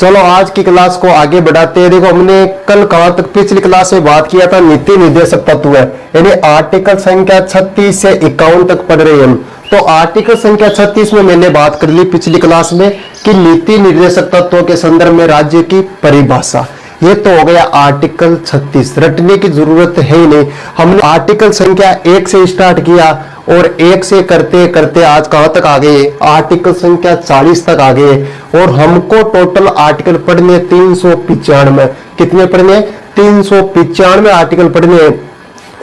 चलो आज की क्लास को आगे बढ़ाते हैं। देखो हमने कल कहां तक पिछली क्लास में बात किया था, नीति निर्देशक तत्व है, यानी आर्टिकल संख्या 36 से 51 तक पढ़ रहे हैं हम। तो आर्टिकल संख्या 36 में मैंने बात कर ली पिछली क्लास में कि नीति निर्देशक तत्वों के संदर्भ में राज्य की परिभाषा। ये तो हो गया आर्टिकल 36, रटने की जरूरत है ही नहीं। हमने आर्टिकल संख्या 1 से स्टार्ट किया और 1 से करते करते आज कहां तक आ गए, आर्टिकल संख्या 40 तक आ गए। और हमको टोटल आर्टिकल पढ़ने 395। कितने पढ़ने? 395 आर्टिकल पढ़ने।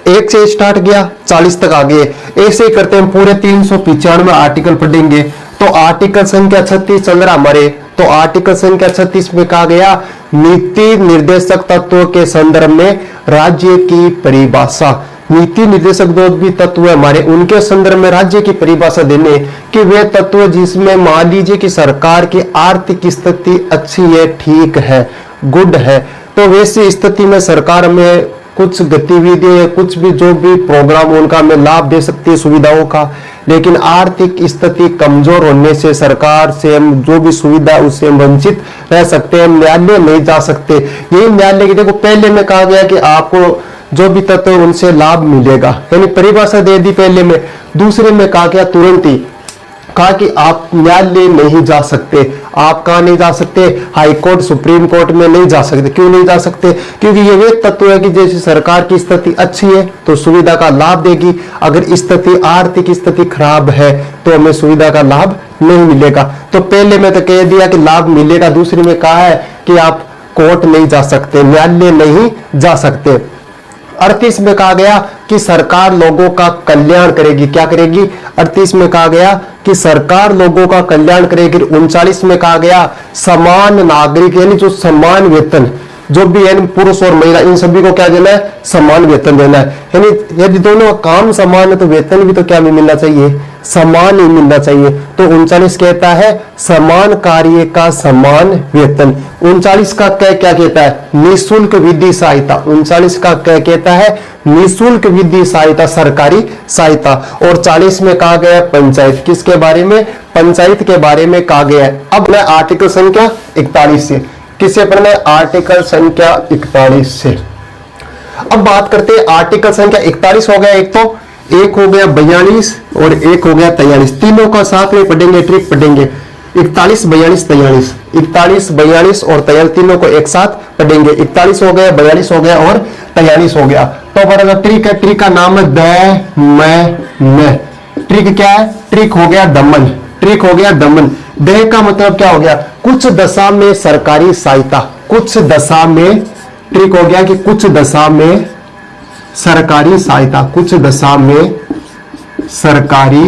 1 से स्टार्ट किया 40 तक आ गए, ऐसे ही करते हम पूरे 395 आर्टिकल पढ़ेंगे। तो आर्टिकल संख्या 36 चल रहा हमारे। तो आर्टिकल संख्या 36 में कहा गया नीति निर्देशक तत्वों के संदर्भ में राज्य की परिभाषा। नीति निर्देशक जो भी तत्व है हमारे, उनके संदर्भ में राज्य की परिभाषा देने कि वे तत्व जिसमें मान लीजिए कि सरकार की आर्थिक स्थिति अच्छी है, ठीक है, गुड है, तो वैसी स्थिति में सरकार में कुछ गतिविधि, कुछ भी जो भी प्रोग्राम उनका हमें लाभ दे सकती है सुविधाओं का। लेकिन आर्थिक स्थिति कमजोर होने से सरकार से हम जो भी सुविधा उससे हम वंचित रह सकते हैं, न्यायालय नहीं जा सकते। यही न्यायालय की देखो पहले में कहा गया कि आपको जो भी तत्व उनसे लाभ मिलेगा, यानी परिभाषा दे दी पहले में। दूसरे में कहा गया तुरंत ही कहा कि आप न्यायालय नहीं जा सकते। आप कहां नहीं जा सकते? हाई कोर्ट, सुप्रीम कोर्ट में नहीं जा सकते। क्यों नहीं जा सकते? क्योंकि ये वे तत्व है कि जैसे सरकार की स्थिति अच्छी है तो सुविधा का लाभ देगी, अगर स्थिति आर्थिक स्थिति खराब है तो हमें सुविधा का लाभ नहीं मिलेगा। तो पहले में तो कह दिया कि लाभ मिलेगा, दूसरे में कहा है कि आप कोर्ट नहीं जा सकते, न्यायालय नहीं जा सकते। 38 में कहा गया कि सरकार लोगों का कल्याण करेगी। क्या करेगी? 38 में कहा गया कि सरकार लोगों का कल्याण करेगी। 39 में कहा गया समान नागरिक, यानी जो समान वेतन, जो भी है पुरुष और महिला, इन सभी को क्या देना है? समान वेतन देना है। यानी यदि दोनों काम समान है तो वेतन भी तो क्या मिलना चाहिए? समान ही मिलना चाहिए। तो 39 कहता है समान कार्य का समान वेतन। 39 का क्या कहता है? निःशुल्क विधि सहायता। 39 का क्या कहता है? निःशुल्क विधि सहायता, सरकारी सहायता। और 40 में कहा गया पंचायत। किसके बारे में? पंचायत के बारे में कहा गया है। अब मैं आर्टिकल संख्या 41 से, किससे पढ़ना है? आर्टिकल संख्या 41 से। अब बात करते हैं आर्टिकल संख्या 41 हो गया, एक हो गया 42 और एक हो गया 43। तीनों का साथ में पढ़ेंगे, ट्रिक पढ़ेंगे। 41, 42, 43, 41, 42 और 43 तीनों को एक साथ पढ़ेंगे। 41 हो गया, 42 हो गया और 43 हो गया। तो बड़ा ट्रिक है, ट्रिक का नाम है द मैं। ट्रिक क्या है? ट्रिक हो गया दमन। ट्रिक हो गया दमन। दह का मतलब क्या हो गया? कुछ दशा में सरकारी सहायता। कुछ दशा में, ट्रिक हो गया कि कुछ दशा में सरकारी सहायता। कुछ दशा में सरकारी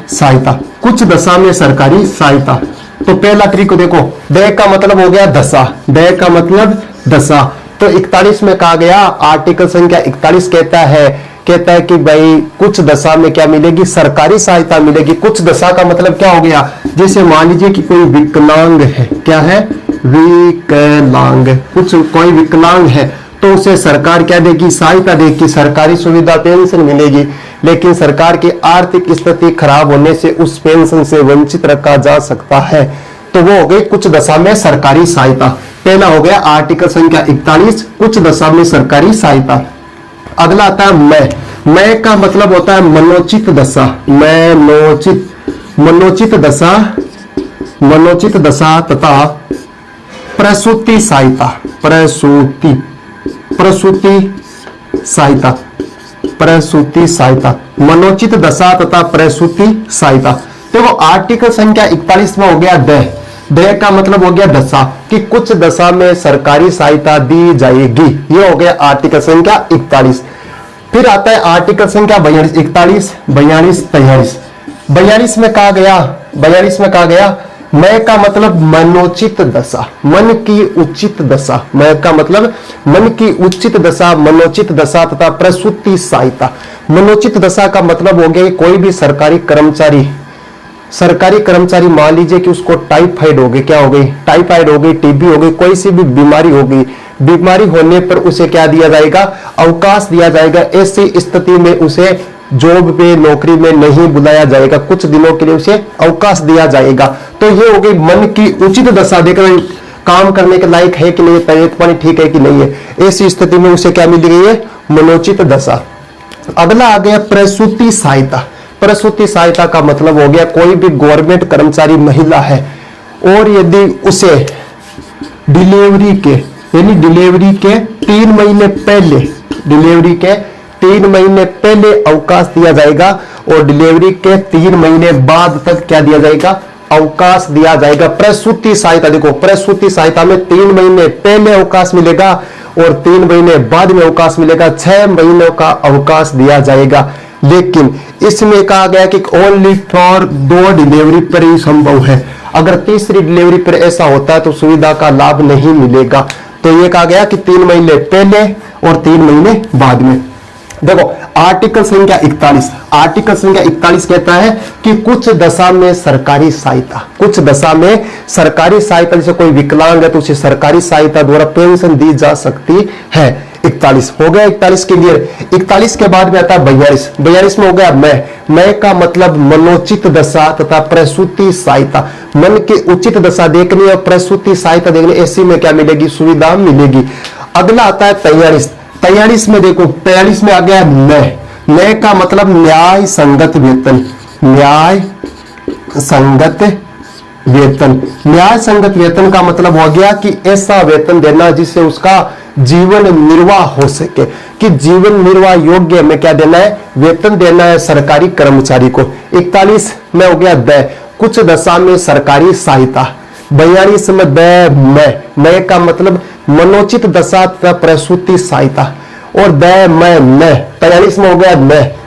सहायता। कुछ दशा में सरकारी सहायता। तो पहला ट्रिक को देखो, दह का मतलब हो गया दशा। दह का मतलब दशा। तो 41 में कहा गया, आर्टिकल संख्या 41 कहता है कि भाई कुछ दशा में क्या मिलेगी? सरकारी सहायता मिलेगी। कुछ दशा का मतलब क्या हो गया? जैसे मान लीजिए कि कोई विकलांग है। क्या है? विकलांग। कोई विकलांग है तो उसे सरकार क्या देगी? सहायता देगी, सरकारी सुविधा, पेंशन मिलेगी। लेकिन सरकार की आर्थिक स्थिति खराब होने से उस पेंशन से वंचित रखा जा सकता है। तो वो हो गई कुछ दशा में सरकारी सहायता। पहला हो गया आर्टिकल संख्या 41, कुछ दशा में सरकारी सहायता। अगला आता है मैं का मतलब होता है मनोचित दशा। मनोचित दशा तथा प्रसूति सहायता। प्रसूति सहायता, मनोचित दशा तथा प्रसूति सहायता। देखो आर्टिकल संख्या 41 में हो गया दह का मतलब हो गया दशा, कि कुछ दशा में सरकारी सहायता दी जाएगी। ये हो गया आर्टिकल संख्या 41। फिर आता है आर्टिकल संख्या 42, 41, 42, 43। 42 में कहा गया मैं का मतलब मनोचित दशा, मन की उचित दशा। मैं का मतलब मन की उचित दशा, मनोचित दशा तथा प्रसूति सहायता। मनोचित दशा का मतलब हो गया कोई भी सरकारी कर्मचारी मान लीजिए कि उसको टाइफाइड हो गई, क्या हो गई? टाइफाइड हो गई, टीबी हो गई, कोई सी भी बीमारी हो गई। बीमारी होने पर उसे क्या दिया जाएगा? अवकाश दिया जाएगा। ऐसी स्थिति में उसे जॉब पे, नौकरी में नहीं बुलाया जाएगा, कुछ दिनों के लिए उसे अवकाश दिया जाएगा। तो तो ये हो गई मन की उचित दशा, देखना काम करने के लायक है कि नहीं, तबीयत पानी ठीक है कि नहीं है, ऐसी स्थिति में उसे क्या मिल गई है, मनोचित दशा। अगला आ गया प्रसूति सहायता। प्रसूति सहायता का मतलब हो गया कोई भी गवर्नमेंट कर्मचारी महिला है और यदि उसे डिलीवरी के यानी डिलीवरी के 3 महीने पहले, डिलीवरी के 3 महीने पहले अवकाश दिया जाएगा और डिलीवरी के 3 महीने बाद तक क्या दिया जाएगा, अवकाश दिया जाएगा। प्रसूति सहायता, देखो प्रसूति सहायता में 3 महीने पहले अवकाश मिलेगा और 3 महीने बाद में अवकाश मिलेगा, 6 महीनों का अवकाश दिया जाएगा। लेकिन इसमें कहा गया कि ओनली फॉर 2 डिलीवरी पर ही संभव है, अगर तीसरी डिलीवरी पर ऐसा होता है तो सुविधा का लाभ नहीं मिलेगा। तो ये कहा गया कि 3 महीने पहले और 3 महीने बाद में। देखो आर्टिकल संख्या 41, आर्टिकल संख्या 41 कहता है कि कुछ दशा में सरकारी सहायता, कुछ दशा में सरकारी सहायता, जैसे कोई विकलांग है तो उसे सरकारी सहायता द्वारा पेंशन दी जा सकती है। 41 हो गया, 41 क्लियर। 41 के बाद में आता है 42। 42 में हो गया मैं का मतलब मनोचित दशा तथा प्रसूति सहायता। मन की उचित दशा देखनी और प्रसूति सहायता देखनी, ऐसी में क्या मिलेगी, सुविधा मिलेगी। अगला आता है 43। 43 में देखो 43 में आ गया न्याय का मतलब न्याय संगत वेतन, न्याय संगत वेतन। न्याय संगत वेतन का मतलब हो गया कि ऐसा वेतन देना जिससे उसका जीवन निर्वाह हो सके, कि जीवन निर्वाह योग्य में क्या देना है, वेतन देना है सरकारी कर्मचारी को। 41 में हो गया कुछ दशा में सरकारी सहायता। 42 में मैं का मतलब मनोचित दशा तथा प्रसूति सहायता और 43 में हो गया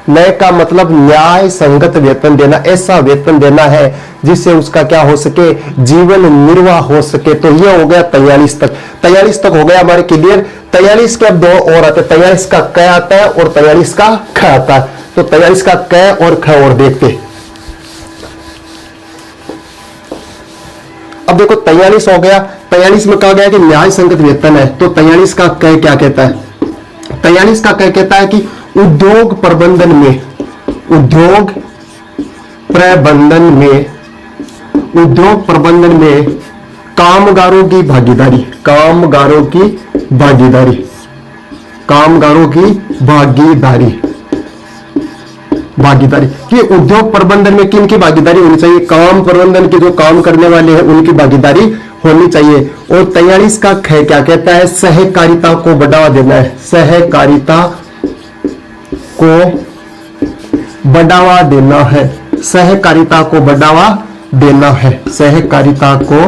नए का मतलब न्याय संगत वेतन देना, ऐसा वेतन देना है जिससे उसका क्या हो सके, जीवन निर्वाह हो सके। तो ये हो गया 43 तक। 43 तक हो गया हमारे क्लियर। 43 के अब 2 और आते हैं, 43 का क आता है और 43 का ख आता है। तो 43 का क और ख और देखते। अब देखो 43 हो गया। 43 में कहा गया कि न्याय संगत वेतन है, तो 43 का क क्या कहता है, 43 का क कहता है कि उद्योग प्रबंधन में, उद्योग प्रबंधन में कामगारों की भागीदारी, कामगारों की भागीदारी कि उद्योग प्रबंधन में किन की भागीदारी होनी चाहिए, काम प्रबंधन के जो काम करने वाले हैं उनकी भागीदारी होनी चाहिए। और 43 का ख क्या कहता है, सहकारिता को बढ़ावा देना है, सहकारिता को बढ़ावा देना है, सहकारिता को बढ़ावा देना है, सहकारिता को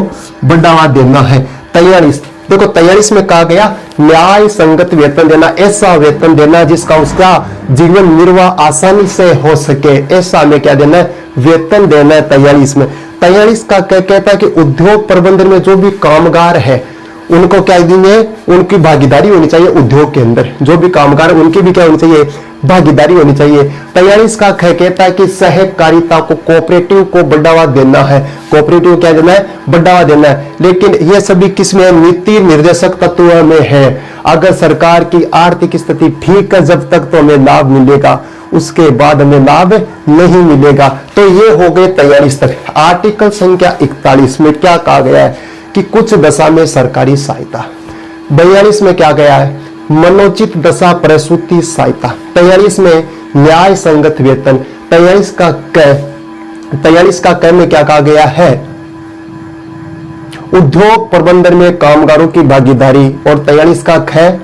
बढ़ावा देना है। 43 देखो 43 में कहा गया न्याय संगत वेतन देना, ऐसा वेतन देना जिसका उसका जीवन निर्वाह आसानी से हो सके, ऐसा में क्या देना है, वेतन देना है 43 में। 43 का क्या कहता है कि उद्योग प्रबंधन में जो भी कामगार है उनको क्या देंगे, उनकी भागीदारी होनी चाहिए, उद्योग के अंदर जो भी कामगार उनकी भी क्या होनी चाहिए, भागीदारी होनी चाहिए। 43 का कहता है कि सहकारिता को, कोऑपरेटिव को बढ़ावा देना है, कोऑपरेटिव क्या देना है, बढ़ावा देना है। लेकिन ये सभी किसमें, नीति निर्देशक तत्व में है। अगर सरकार की आर्थिक स्थिति ठीक है जब तक तो हमें लाभ मिलेगा, उसके बाद हमें लाभ नहीं मिलेगा। तो ये हो गए 43 तक। आर्टिकल संख्या 41 में क्या कहा गया है कि कुछ दशा में सरकारी सहायता। 42 में क्या गया है, मनोचित दशा प्रसूति सहायता। 43 में न्याय संगत वेतन। 43 का क में क्या कहा गया है, उद्योग प्रबंधन में कामगारों की भागीदारी। और 43 का ख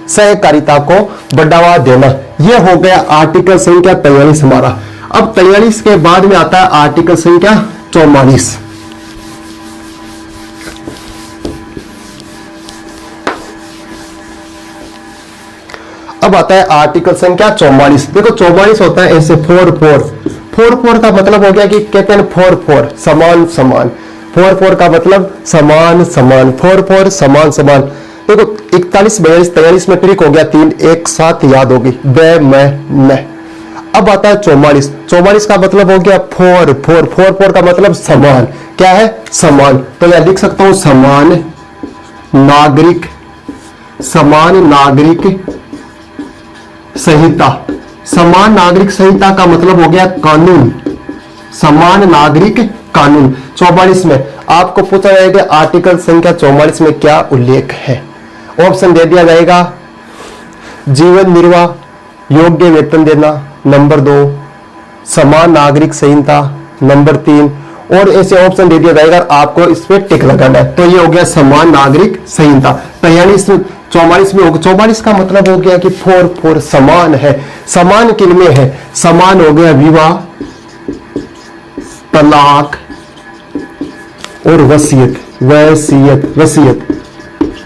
सहकारिता को बढ़ावा देना। यह हो गया आर्टिकल संख्या 43 हमारा। अब 43 के बाद में आता है आर्टिकल संख्या 44। अब आता है आर्टिकल संख्या 44। देखो 44 होता है ऐसे 4 का मतलब हो गया कि कहते हैं 4 समान समान, 4 का मतलब समान समान, 4 समान समान। देखो 41 42 43 में ट्रिक हो गया, 3 एक साथ याद होगी, ब मैं। अब आता है 44। 44 का मतलब हो गया 4 का मतलब समान, क्या है, समान। तो यह लिख सकता हूं समान नागरिक संहिता। समान नागरिक संहिता का मतलब हो गया कानून, समान नागरिक कानून। 44 में आपको पूछा जाएगा आर्टिकल संख्या 44 में क्या उल्लेख है। ऑप्शन दे दिया जाएगा जीवन निर्वाह योग्य वेतन देना, नंबर 2 समान नागरिक संहिता, नंबर 3 और ऐसे ऑप्शन दे दिया जाएगा, आपको इस पे टिक लगाना है। तो ये हो गया समान नागरिक संहिता। तो यानी 44 में होगा, 44 का मतलब हो गया कि 4 समान है। समान किनमें है? समान हो गया विवाह, तलाक और वसीयत।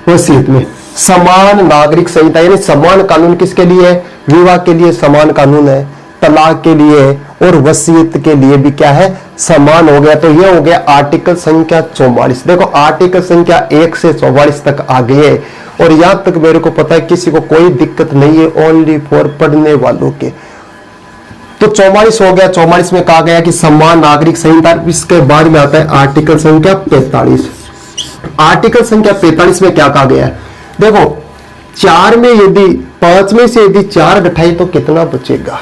वसीयत में समान नागरिक संहिता, यानी समान कानून किसके लिए है? विवाह के लिए समान कानून है, तलाक के लिए और वसीयत के लिए भी क्या है? समान हो गया। तो ये हो गया आर्टिकल संख्या 44। देखो आर्टिकल संख्या 1 से 44 तक आ गई है और यहां तक मेरे को पता है किसी को कोई दिक्कत नहीं है, ओनली फॉर पढ़ने वालों के। तो 44 हो गया। 44 में कहा गया कि समान नागरिक संहिता। इसके बाद में आता है आर्टिकल संख्या 45। आर्टिकल संख्या 45 में क्या कहा गया है? देखो 4 में यदि 5 में से यदि 4 घटाए तो कितना बचेगा?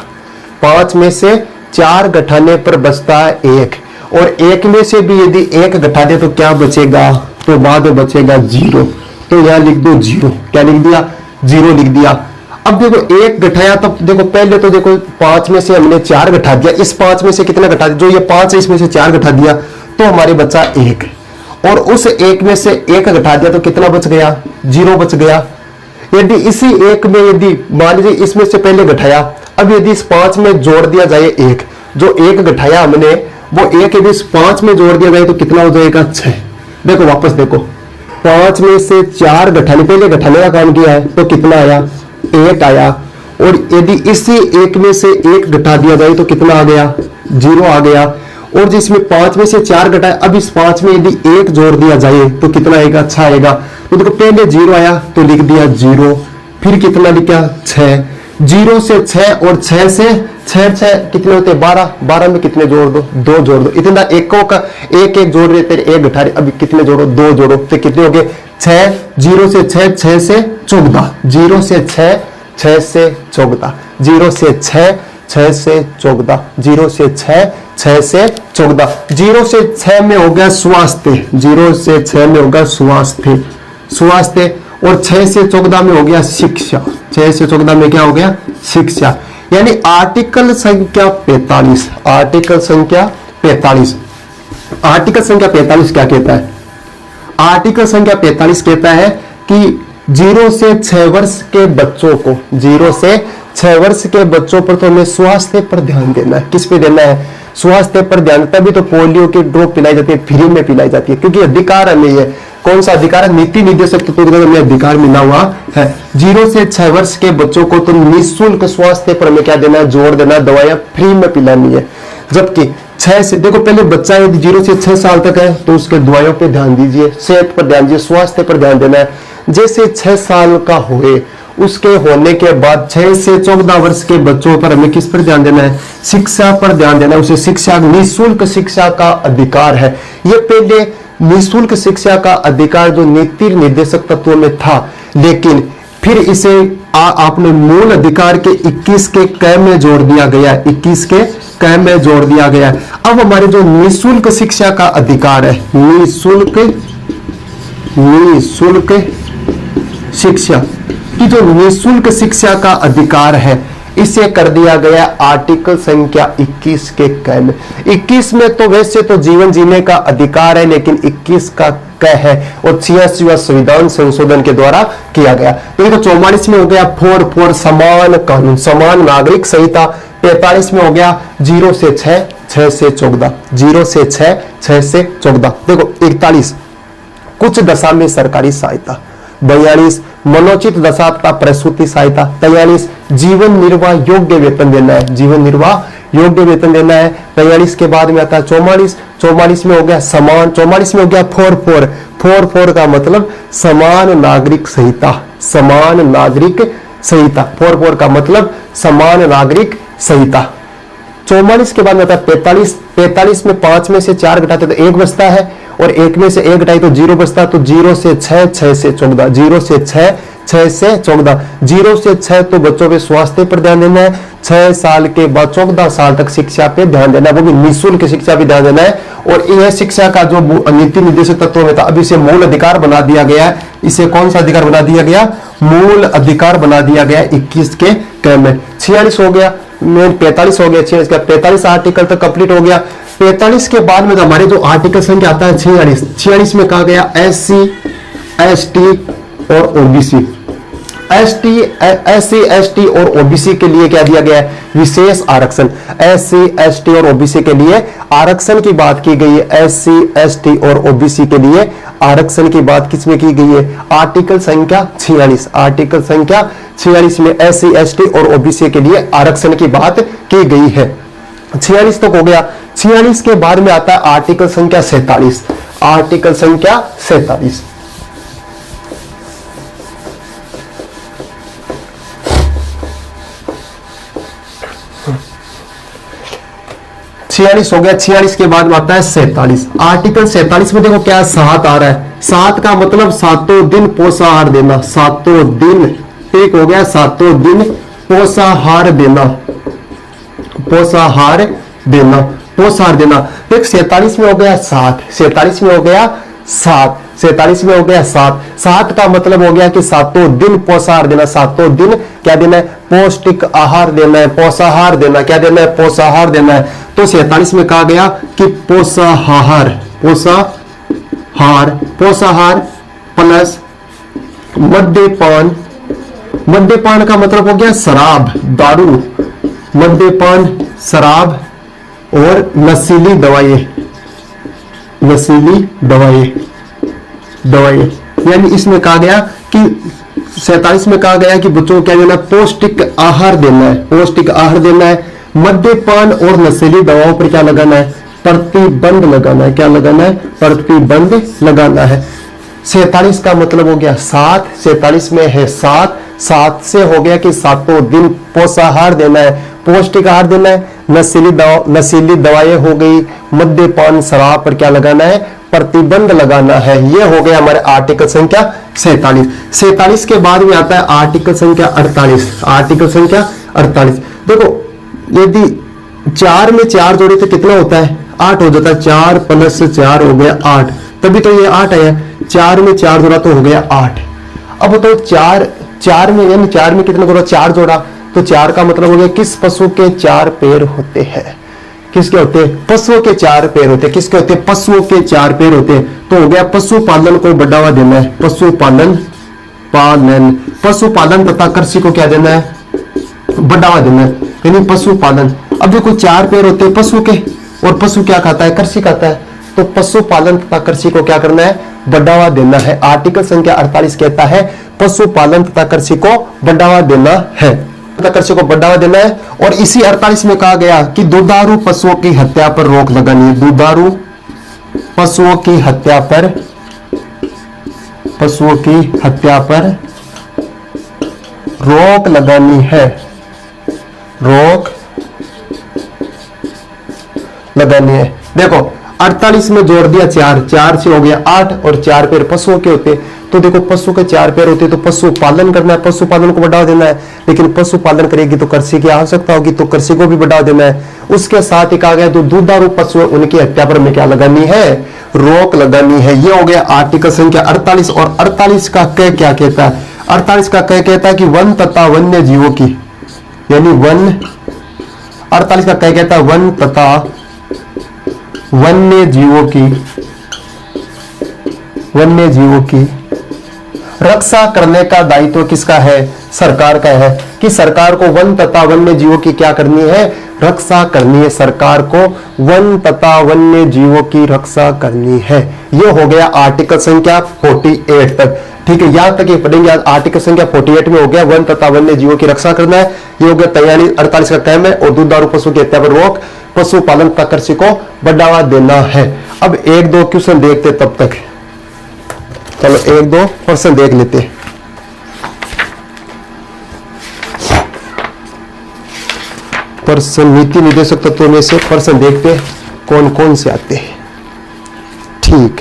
5 में से 4 घटाने पर बचता है 1 और 1 में से भी यदि 1 घटा दे तो क्या बचेगा? तो बाद में बचेगा 0। तो यहां लिख दो 0। क्या लिख दिया? 0 लिख दिया। अब देखो 1 घटाया, तब देखो पहले तो देखो 5 में से हमने 4 घटा दिया, इस 5 में से कितना घटा दिया? जो ये 5 है इसमें से 4 घटा दिया तो हमारे बचा 1 और उस 1 में से 1 घटा दिया तो कितना बच गया? 0 बच गया। यदि इसी 1 में यदि मान लीजिए इसमें से पहले घटाया, अब यदि इस 5 में जोड़ दिया जाए 1, जो 1 घटाया हमने वो 1 यदि इस 5 में जोड़ दिया जाए तो कितना हो जाएगा? 6। देखो वापस देखो 5 में से 4 घटाने, पहले घटाने का काम किया है तो कितना आया? 1 आया और यदि इसी 1 में से 1 घटा दिया जाए तो कितना आ गया? 0 आ गया। और जिसमें 5 में से 4 घटाए, अब इस 5 में यदि 1 जोड़ दिया जाए तो कितना आएगा? 6 आएगा। तो देखो पहले 0 आया तो लिख दिया 0, फिर कितना लिखा? 6। 0 से 6 और 6 से 6 कितने होते हैं? 12। 12 में कितने जोड़ दो? 2 जोड़ दो। इतना एकों का 1 जोड़ रहे थे, 1 घटा रहे, अभी कितने जोड़ो? 2 जोड़ो। तो कितने हो गए? 6। 0 से 6, 6 से 14। 0 से 6, 6 से 14। 0 से 6, 6 से 14। 0 से 6, 6 से 14। 0 से 6 में हो गया स्वास्थ्य। 0 से 6 में होगा स्वास्थ्य और 6 से 14 में हो गया शिक्षा। 6 से 14 में क्या हो गया? शिक्षा। यानी आर्टिकल संख्या 45। आर्टिकल संख्या 45। आर्टिकल संख्या 45 क्या कहता है? आर्टिकल संख्या 45 कहता है कि 0 से 6 वर्ष के बच्चों को, 0 से 6 वर्ष के बच्चों पर तो हमें स्वास्थ्य पर ध्यान देना है। किस पे देना है? स्वास्थ्य पर ध्यान। तभी तो पोलियो की ड्रॉप पिलाई जाती है, फ्री में पिलाई जाती है, क्योंकि अधिकार हमें है। कौन सा अधिकार है? नीति निर्देशक तत्व में अधिकार मिला हुआ है। 0 से 6 वर्ष के बच्चों को तो निःशुल्क स्वास्थ्य पर हमें क्या देना है? जोर देना, दवाइयां फ्री में पिलानी है। जबकि 6 से, देखो पहले बच्चा यदि 0 से 6 साल तक है तो उसके दवाइयों पे ध्यान दीजिए, सेहत पर ध्यान दीजिए, स्वास्थ्य पर ध्यान देना है। जैसे 6 साल का होए, उसके होने के बाद 6 से 14 वर्ष के बच्चों पर हमें किस पर ध्यान देना है? शिक्षा पर ध्यान देना है। उसे शिक्षा, निःशुल्क शिक्षा का अधिकार है। ये पहले निःशुल्क शिक्षा का अधिकार जो नीति निर्देशक तत्वों में था, लेकिन फिर इसे आपने मूल अधिकार के 21 के क में जोड़ दिया गया। 21 के क में जोड़ दिया गया। अब हमारे जो निःशुल्क शिक्षा का अधिकार है, निःशुल्क शिक्षा की जो निःशुल्क शिक्षा का अधिकार है, इसे कर दिया गया आर्टिकल संख्या 21 के क में। 21 में तो वैसे तो जीवन जीने का अधिकार है, लेकिन 21 का क है और 86वां संविधान संशोधन के द्वारा किया गया। तो देखो 44 में हो गया 4 समान कानून, समान नागरिक संहिता। 45 में हो गया 0 से 6, 6 से 14। 0 से 6, 6 से 14। देखो 41 कुछ दशा में सरकारी सहायता। 42 मनोचित दशा तथा प्रसूति सहायता। 43 जीवन निर्वाह योग्य वेतन देना है, जीवन निर्वाह योग्य वेतन देना है। 43 के बाद में आता है 44। 44 में हो गया समान। 44 में हो गया 4 का मतलब समान नागरिक संहिता, समान नागरिक संहिता। 4 का मतलब समान नागरिक संहिता। 44 के बाद में आता है 45। 45 में 5 में से 4 घटाते तो 1 बचता है और एक में से एक घटाई तो 0 बचता, तो 0 से 6, 6 से 14, 0 से 6, 6 से 14, 0 से 6 तो बच्चों पे स्वास्थ्य पर ध्यान देना है, 6 साल के बाद 14 साल तक शिक्षा पे ध्यान देना है, वो भी निःशुल्क शिक्षा पे ध्यान देना है। और यह शिक्षा का जो नीति निर्देशक तत्वों में था, अब इसे मूल अधिकार बना दिया गया है। इसे कौन सा अधिकार बना दिया गया? मूल अधिकार बना दिया गया 21 के क्रम में। 46 हो गया, 45 हो गया, 46 का 45 आर्टिकल तक कंप्लीट हो गया। 45 के बाद में हमारे जो आर्टिकल संख्या आता है 46, 46 में कहा गया SC, ST और OBC। SC, ST और OBC के लिए क्या दिया गया है? विशेष आरक्षण। SC, ST और OBC के लिए आरक्षण की बात की गई है। SC, ST और OBC के लिए आरक्षण की बात किसमें की गई है? आर्टिकल संख्या 46। आर्टिकल संख्या 46 में SC, ST और OBC के लिए आरक्षण की बात की गई है। 46 तक हो गया। 46 के बाद में आता है आर्टिकल संख्या 47। आर्टिकल संख्या 47 46 हो गया। 46 के बाद में आता है 47। आर्टिकल 47 में देखो क्या 7 आ रहा है। 7 का मतलब सातों दिन पोषाहार देना, सातों दिन, ठीक हो गया, सातों दिन पोषाहार देना, पोषाहार देना, पोषाहार देना। देख 47 में हो गया 7, 47 में हो गया 7, 47 में हो गया 7। 7 का मतलब हो गया कि सातों दिन पोषाहार देना, सातों दिन क्या देना है? पौष्टिक आहार देना है, पोषाहार देना, क्या देना है? पोषाहार देना है। तो 47 में कहा गया कि पोषाहार, पोषाहार, पोषाहार प्लस मद्यपान। मद्यपान का मतलब हो गया शराब, दारू, मद्यपान, शराब और नशीली दवाएं, नशीली दवाएं, दवाएं। यानी इसमें कहा गया कि 47 में कहा गया कि बच्चों को क्या देना? पौष्टिक आहार देना है, पौष्टिक आहार देना है। मद्यपान और नशीली दवाओं पर क्या लगाना है? प्रतिबंध लगाना है। क्या लगाना है? प्रतिबंध लगाना है। 47 का मतलब हो गया 7, 47 में है 7, 7 से हो गया कि सातों दिन पोषाहार देना है, पौष्टिक आहार देना है। नशीली दवाएं हो गई, मद्यपान, शराब पर क्या लगाना है? प्रतिबंध लगाना है। ये हो गया हमारे आर्टिकल संख्या 47। 47 के बाद में आता है आर्टिकल संख्या 48। आर्टिकल संख्या 48 देखो, यदि 4 में 4 जोड़े तो कितना होता है? 8 हो जाता है। 4 प्लस 4 हो गया 8, तभी तो ये 8 आया। 4 में 4 जोड़ा तो हो गया 8। अब तो 4 में, यानी 4 में कितना जोड़ा? 4 जोड़ा, तो 4 का मतलब हो गया किस पशु के 4 पैर होते हैं? किसके होते हैं? पशुओं के 4 पैर होते हैं। किसके होते हैं? पशुओं के 4 पैर होते हैं। तो हो गया पशुपालन को बढ़ावा देना है, पशुपालन, पालन, पशुपालन तथा कृषि को क्या देना है? बढ़ावा देना है, यानी पशुपालन। अब देखो 4 पैर होते हैं पशु के, और पशु क्या खाता है? कृषि खाता है। तो पशुपालन तथा कृषि को क्या करना है? बढ़ावा देना है। आर्टिकल संख्या 48 कहता है पशुपालन तथा कृषि को बढ़ावा देना है, कृषि को बढ़ावा देना है। और इसी 48 में कहा गया कि दुधारू पशुओं की हत्या पर रोक लगानी है। दुधारू पशुओं की हत्या पर, पशुओं की हत्या पर रोक लगानी है, रोक लगानी है। देखो 48 में जोड़ दिया 4, 4 से हो गया 8, और 4 पैर पशुओं के होते। तो देखो पशु के 4 पैर होते, तो पशुपालन करना है, पशुपालन को बढ़ावा देना है। लेकिन पशुपालन करेगी तो कृषि की आवश्यकता होगी, तो कृषि को भी बढ़ावा देना है। उसके साथ ही कहा गया जो दुधारू पशु उनकी हत्या पर हमें क्या लगानी है? रोक लगानी है। ये हो गया आर्टिकल संख्या 48। और 48 का क क्या कहता है? 48 का क कहता है कि वन तथा वन्य जीवों की, यानी वन, 48 का क कहता है वन तथा वन्य जीवों की, वन्य जीवों की रक्षा करने का दायित्व किसका है? सरकार का है। कि सरकार को वन तथा वन्य जीवों की क्या करनी है? रक्षा करनी है। सरकार को वन तथा वन्य जीवों की रक्षा करनी है। ये हो गया आर्टिकल संख्या 48 तक। ठीक है, यहां तक ये पढ़ेंगे। आर्टिकल संख्या 48 में हो गया वन तथा वन्य जीवों की रक्षा करना है। ये हो गया 48 का काम है। और दुधारू पशु की हत्या पर रोक, पशुपालन तथा कृषि को बढ़ावा देना है। अब 1-2 क्वेश्चन देखते तब तक, चलो 1-2 क्वेश्चन देख लेते। प्रश्न नीति निर्देशक तत्वों में से प्रश्न देखते कौन कौन से आते हैं। ठीक।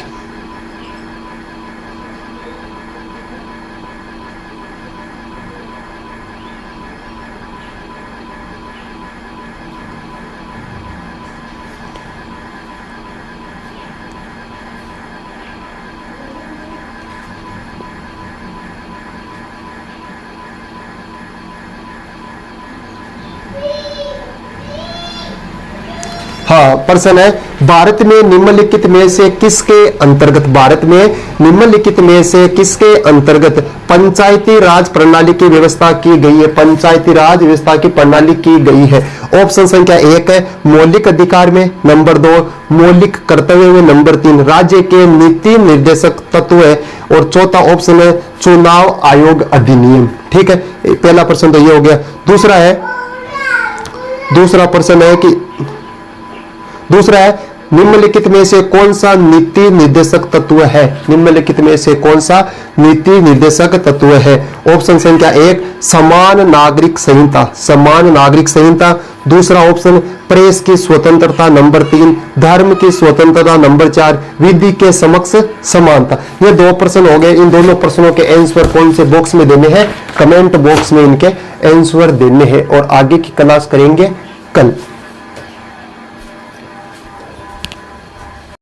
प्रश्न है, भारत में निम्नलिखित में से किसके अंतर्गत, भारत में निम्नलिखित में से किसके अंतर्गत पंचायती राज प्रणाली की व्यवस्था की गई है, पंचायती राज व्यवस्था की प्रणाली की गई है। ऑप्शन संख्या 1 है मौलिक अधिकार में, नंबर 2 मौलिक कर्तव्य में, नंबर 3 राज्य के नीति निर्देशक तत्व है, और चौथा ऑप्शन है चुनाव आयोग अधिनियम। ठीक है, पहला प्रश्न तो ये हो गया। दूसरा प्रश्न है कि दूसरा है निम्नलिखित में से कौन सा नीति निर्देशक तत्व है, निम्नलिखित में से कौन सा नीति निर्देशक तत्व है। ऑप्शन संख्या 1 समान नागरिक संहिता, समान नागरिक संहिता। दूसरा ऑप्शन प्रेस की स्वतंत्रता, नंबर 3 धर्म की स्वतंत्रता, नंबर 4 विधि के समक्ष समानता। ये 2 प्रश्न हो गए। इन दोनों प्रश्नों के आंसर कौन से बॉक्स में देने हैं, कमेंट बॉक्स में इनके आंसर देने हैं, और आगे की क्लास करेंगे कल।